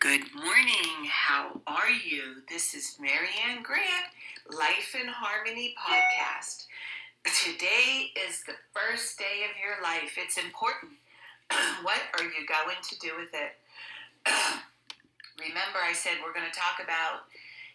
Good morning. How are you? This is Marianne Grant, Life in Harmony podcast. Today is the first day of your life. It's important. What are you going to do with it? Remember, I said we're going to talk about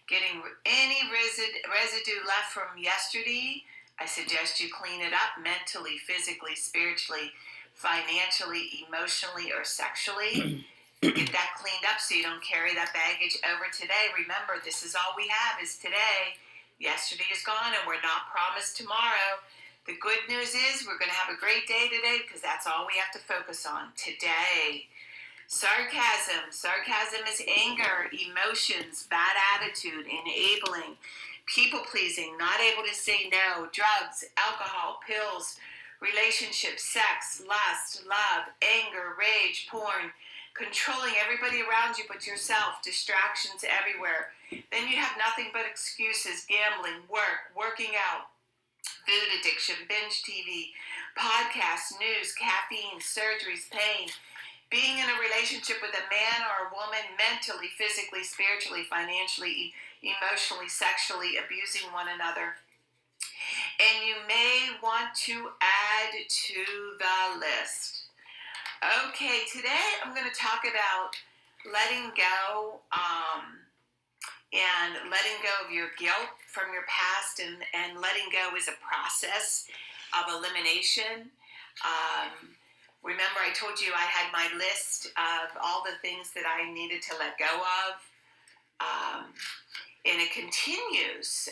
getting any residue left from yesterday. I suggest you clean it up mentally, physically, spiritually, financially, emotionally, or sexually. Get that cleaned up so you don't carry that baggage over today. Remember, this is all we have is today. Yesterday is gone and we're not promised tomorrow. The good news is we're going to have a great day today because that's all we have to focus on today. Sarcasm. Sarcasm is anger, emotions, bad attitude, enabling, people-pleasing, not able to say no, drugs, alcohol, pills, relationships, sex, lust, love, anger, rage, porn, controlling everybody around you but yourself, distractions everywhere. Then you have nothing but excuses, gambling, working out, food addiction, binge TV, podcasts, news, caffeine, surgeries, pain, being in a relationship with a man or a woman, mentally, physically, spiritually, financially, emotionally, sexually, abusing one another. And you may want to add to the list. Okay, today I'm going to talk about letting go and letting go of your guilt from your past, and letting go is a process of elimination. Remember, I told you I had my list of all the things that I needed to let go of, and it continues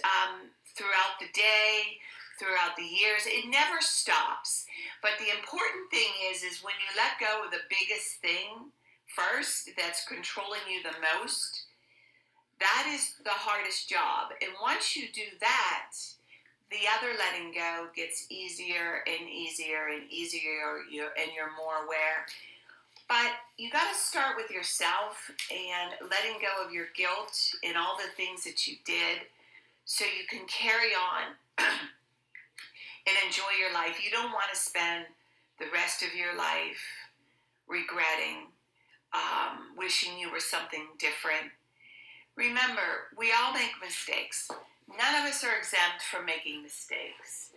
throughout the day, throughout the years. It never stops. But the important thing is when you let go of the biggest thing first that's controlling you the most, that is the hardest job. And once you do that, the other letting go gets easier and easier and easier, and you're more aware. But you got to start with yourself and letting go of your guilt and all the things that you did so you can carry on and enjoy your life. You don't want to spend the rest of your life regretting, wishing you were something different. Remember, we all make mistakes. None of us are exempt from making mistakes.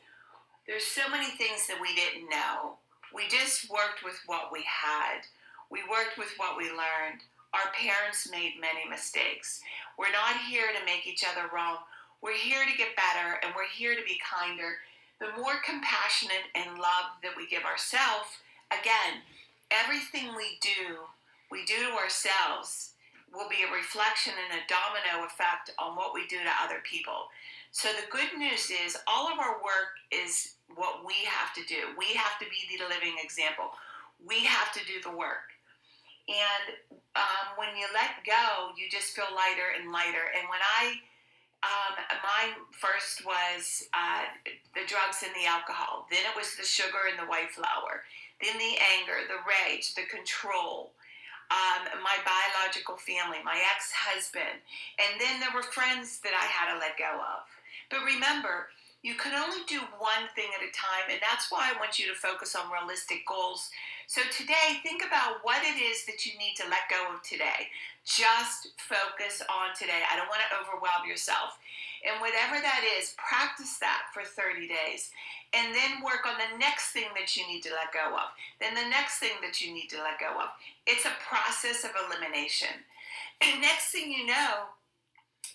There's so many things that we didn't know. We just worked with what we had. We worked with what we learned. Our parents made many mistakes. We're not here to make each other wrong. We're here to get better, and we're here to be kinder. The more compassionate and love that we give ourselves, again, everything we do to ourselves will be a reflection and a domino effect on what we do to other people. So the good news is all of our work is what we have to do. We have to be the living example. We have to do the work. And when you let go, you just feel lighter and lighter. And when mine first was the drugs and the alcohol. Then it was the sugar and the white flour. Then the anger, the rage, the control. My biological family, my ex-husband. And then there were friends that I had to let go of. But remember, you can only do one thing at a time, and that's why I want you to focus on realistic goals. So today, think about what it is that you need to let go of today. Just focus on today. I don't want to overwhelm yourself. And whatever that is, practice that for 30 days. And then work on the next thing that you need to let go of. Then the next thing that you need to let go of. It's a process of elimination. And next thing you know,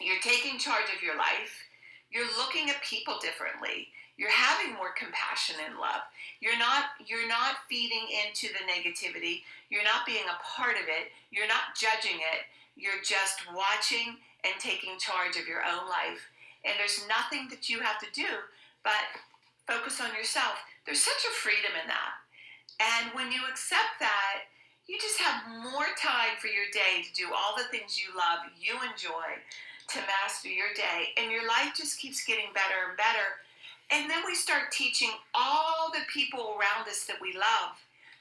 you're taking charge of your life. You're looking at people differently. You're having more compassion and love. You're not feeding into the negativity. You're not being a part of it. You're not judging it. You're just watching and taking charge of your own life. And there's nothing that you have to do but focus on yourself. There's such a freedom in that. And when you accept that, you just have more time for your day to do all the things you love, you enjoy, to master your day. And your life just keeps getting better and better. And then we start teaching all the people around us that we love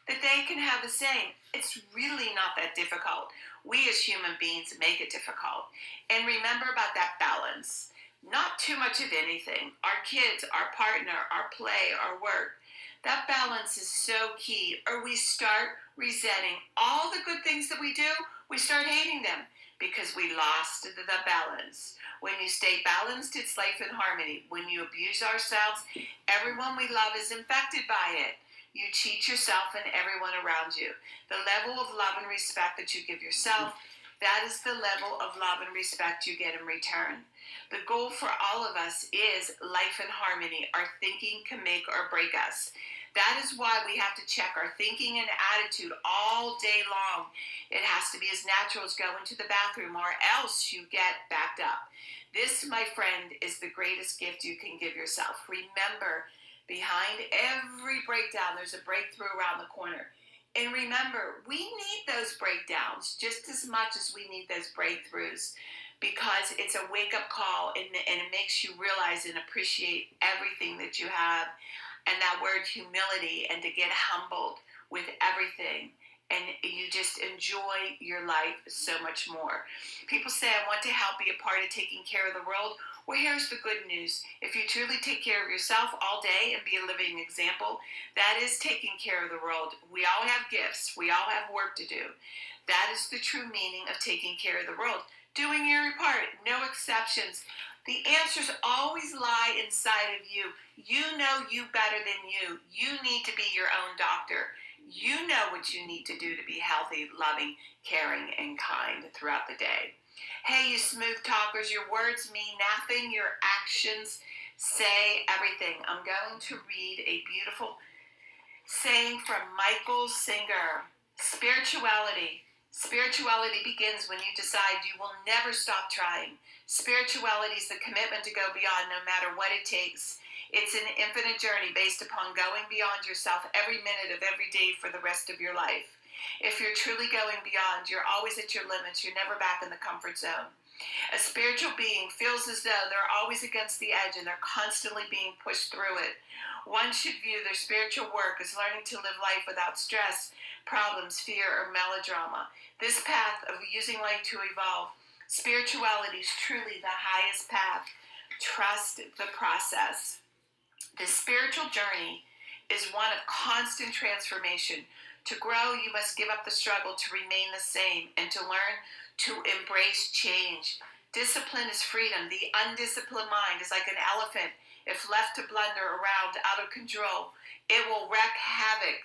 that they can have the same. It's really not that difficult. We as human beings make it difficult. And remember about that balance. Not too much of anything. Our kids, our partner, our play, our work. That balance is so key. Or we start resenting all the good things things that we do, we start hating them because we lost the balance. When you stay balanced, it's life in harmony. When you abuse ourselves, everyone we love is infected by it. You cheat yourself and everyone around you. The level of love and respect that you give yourself, that is the level of love and respect you get in return. The goal for all of us is life in harmony. Our thinking can make or break us. That is why we have to check our thinking and attitude all day long. It has to be as natural as going to the bathroom, or else you get backed up. This, my friend, is the greatest gift you can give yourself. Remember, behind every breakdown, there's a breakthrough around the corner. And remember, we need those breakdowns just as much as we need those breakthroughs, because it's a wake-up call, and it makes you realize and appreciate everything that you have. And that word humility, and to get humbled with everything. And you just enjoy your life so much more. People say, I want to help be a part of taking care of the world. Well, here's the good news. If you truly take care of yourself all day and be a living example, that is taking care of the world. We all have gifts. We all have work to do. That is the true meaning of taking care of the world. Doing your part, no exceptions. The answers always lie inside of you. You know you better than you. You need to be your own doctor. You know what you need to do to be healthy, loving, caring, and kind throughout the day. Hey, you smooth talkers, your words mean nothing. Your actions say everything. I'm going to read a beautiful saying from Michael Singer. Spirituality begins when you decide you will never stop trying. Spirituality is the commitment to go beyond no matter what it takes. It's an infinite journey based upon going beyond yourself every minute of every day for the rest of your life. If you're truly going beyond, you're always at your limits. You're never back in the comfort zone. A spiritual being feels as though they're always against the edge and they're constantly being pushed through it. One should view their spiritual work as learning to live life without stress, problems, fear, or melodrama. This path of using life to evolve, spirituality is truly the highest path. Trust the process. The spiritual journey is one of constant transformation. To grow, you must give up the struggle to remain the same and to learn to embrace change. Discipline is freedom. The undisciplined mind is like an elephant. If left to blunder around out of control, it will wreak havoc.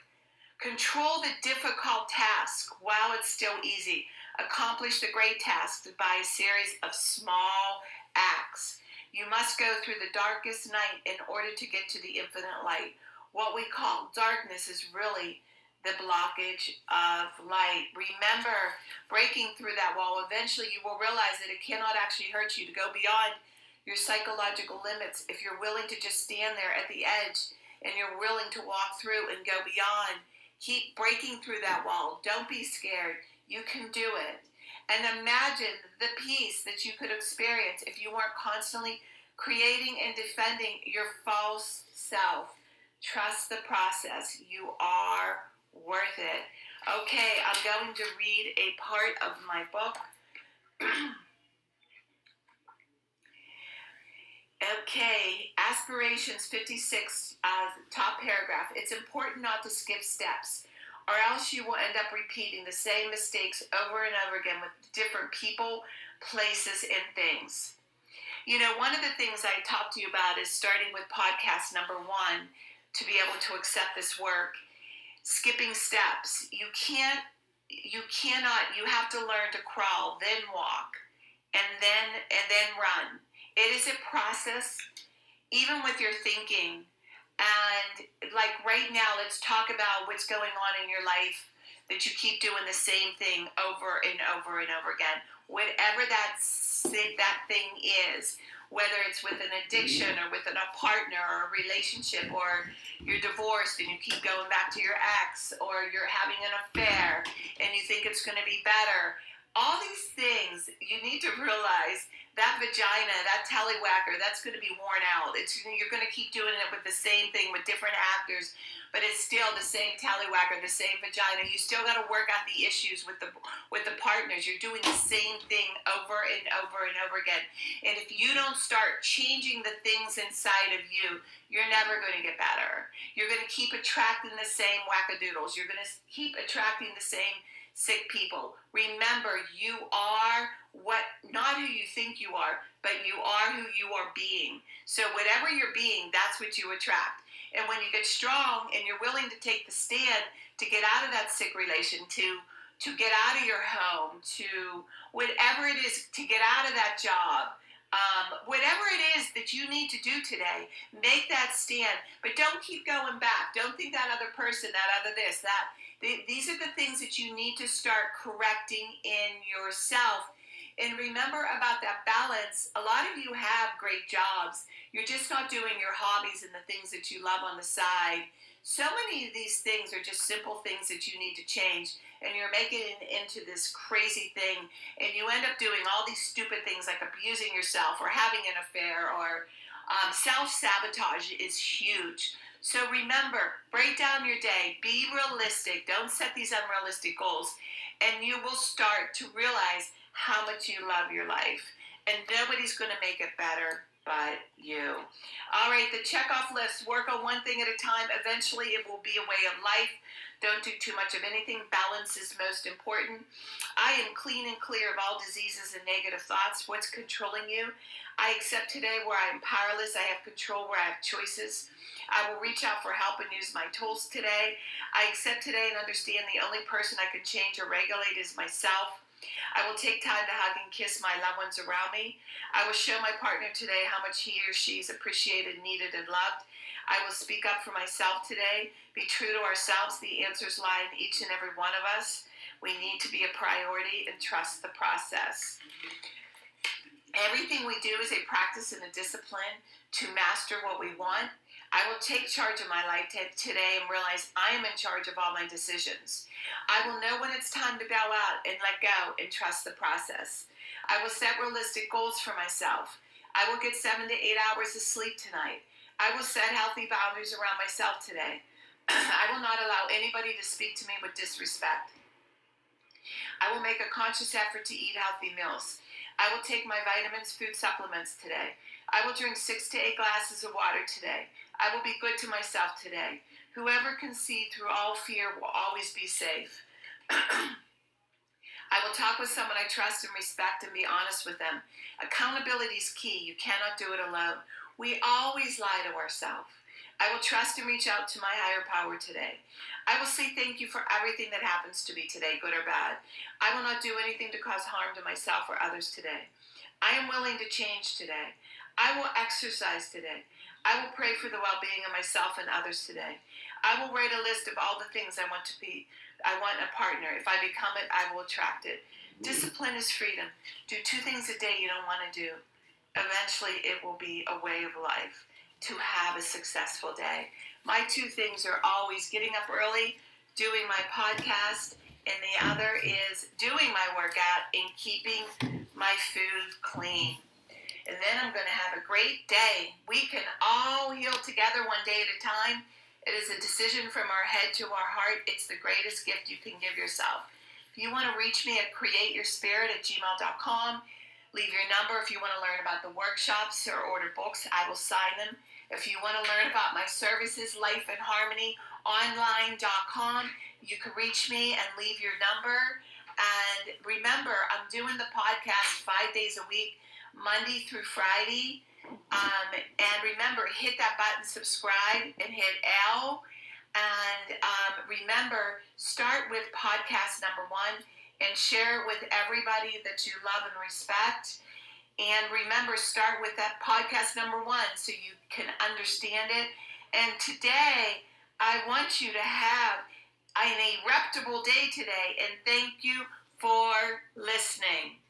Control the difficult task while it's still easy. Accomplish the great task by a series of small acts. You must go through the darkest night in order to get to the infinite light. What we call darkness is really the blockage of light. Remember, breaking through that wall, eventually you will realize that it cannot actually hurt you to go beyond your psychological limits if you're willing to just stand there at the edge and you're willing to walk through and go beyond. Keep breaking through that wall. Don't be scared. You can do it. And imagine the peace that you could experience if you weren't constantly creating and defending your false self. Trust the process. You are worth it. Okay, I'm going to read a part of my book. Okay, Aspirations 56, top paragraph. It's important not to skip steps, or else you will end up repeating the same mistakes over and over again with different people, places, and things. You know, one of the things I talked to you about is starting with podcast number 1 to be able to accept this work. Skipping steps. You have to learn to crawl, then walk, and then run. It is a process, even with your thinking. And like right now, let's talk about what's going on in your life that you keep doing the same thing over and over and over again. Whatever that thing is, whether it's with an addiction or with a partner or a relationship, or you're divorced and you keep going back to your ex, or you're having an affair and you think it's going to be better. All these things, you need to realize that vagina, that tallywhacker, that's going to be worn out. You're going to keep doing it with the same thing with different actors, but it's still the same tallywhacker, the same vagina. You still got to work out the issues with the partners. You're doing the same thing over and over and over again. And if you don't start changing the things inside of you, you're never going to get better. You're going to keep attracting the same wackadoodles. You're going to keep attracting the same sick people. Remember, you are not who you think you are, but you are who you are being. So whatever you're being, that's what you attract. And when you get strong and you're willing to take the stand to get out of that sick relation, to get out of your home, to whatever it is, to get out of that job, whatever it is that you need to do today, make that stand. But don't keep going back. Don't think that other person, that other this, that. These are the things that you need to start correcting in yourself. And remember about that balance. A lot of you have great jobs. You're just not doing your hobbies and the things that you love on the side. So many of these things are just simple things that you need to change. And you're making it into this crazy thing. And you end up doing all these stupid things like abusing yourself or having an affair, or self-sabotage is huge. So remember, break down your day. Be realistic. Don't set these unrealistic goals. And you will start to realize how much you love your life. And nobody's going to make it better but you. All right, the checkoff list. Work on one thing at a time. Eventually, it will be a way of life. Don't do too much of anything. Balance is most important. I am clean and clear of all diseases and negative thoughts. What's controlling you? I accept today where I am powerless. I have control where I have choices. I will reach out for help and use my tools today. I accept today and understand the only person I can change or regulate is myself. I will take time to hug and kiss my loved ones around me. I will show my partner today how much he or she is appreciated, needed, and loved. I will speak up for myself today. Be true to ourselves. The answers lie in each and every one of us. We need to be a priority and trust the process. Everything we do is a practice and a discipline to master what we want. I will take charge of my life today and realize I am in charge of all my decisions. I will know when it's time to bow out and let go and trust the process. I will set realistic goals for myself. I will get 7 to 8 hours of sleep tonight. I will set healthy boundaries around myself today. I will not allow anybody to speak to me with disrespect. I will make a conscious effort to eat healthy meals. I will take my vitamins, food supplements today. I will drink 6 to 8 glasses of water today. I will be good to myself today. Whoever can see through all fear will always be safe. I will talk with someone I trust and respect and be honest with them. Accountability is key. You cannot do it alone. We always lie to ourselves. I will trust and reach out to my higher power today. I will say thank you for everything that happens to me today, good or bad. I will not do anything to cause harm to myself or others today. I am willing to change today. I will exercise today. I will pray for the well-being of myself and others today. I will write a list of all the things I want to be. I want a partner. If I become it, I will attract it. Discipline is freedom. Do 2 things a day you don't want to do. Eventually, it will be a way of life to have a successful day. My 2 things are always getting up early, doing my podcast, and the other is doing my workout and keeping my food clean. And then I'm going to have a great day. We can all heal together one day at a time. It is a decision from our head to our heart. It's the greatest gift you can give yourself. If you want to reach me at createyourspirit@gmail.com, leave your number. If you want to learn about the workshops or order books, I will sign them. If you want to learn about my services, lifeandharmonyonline.com, you can reach me and leave your number. And remember, I'm doing the podcast 5 days a week, Monday through Friday. And remember, hit that button, subscribe, and hit L. And remember, start with podcast number 1 and share it with everybody that you love and respect. And remember, start with that podcast number 1 so you can understand it. And today, I want you to have an eruptible day today. And thank you for listening.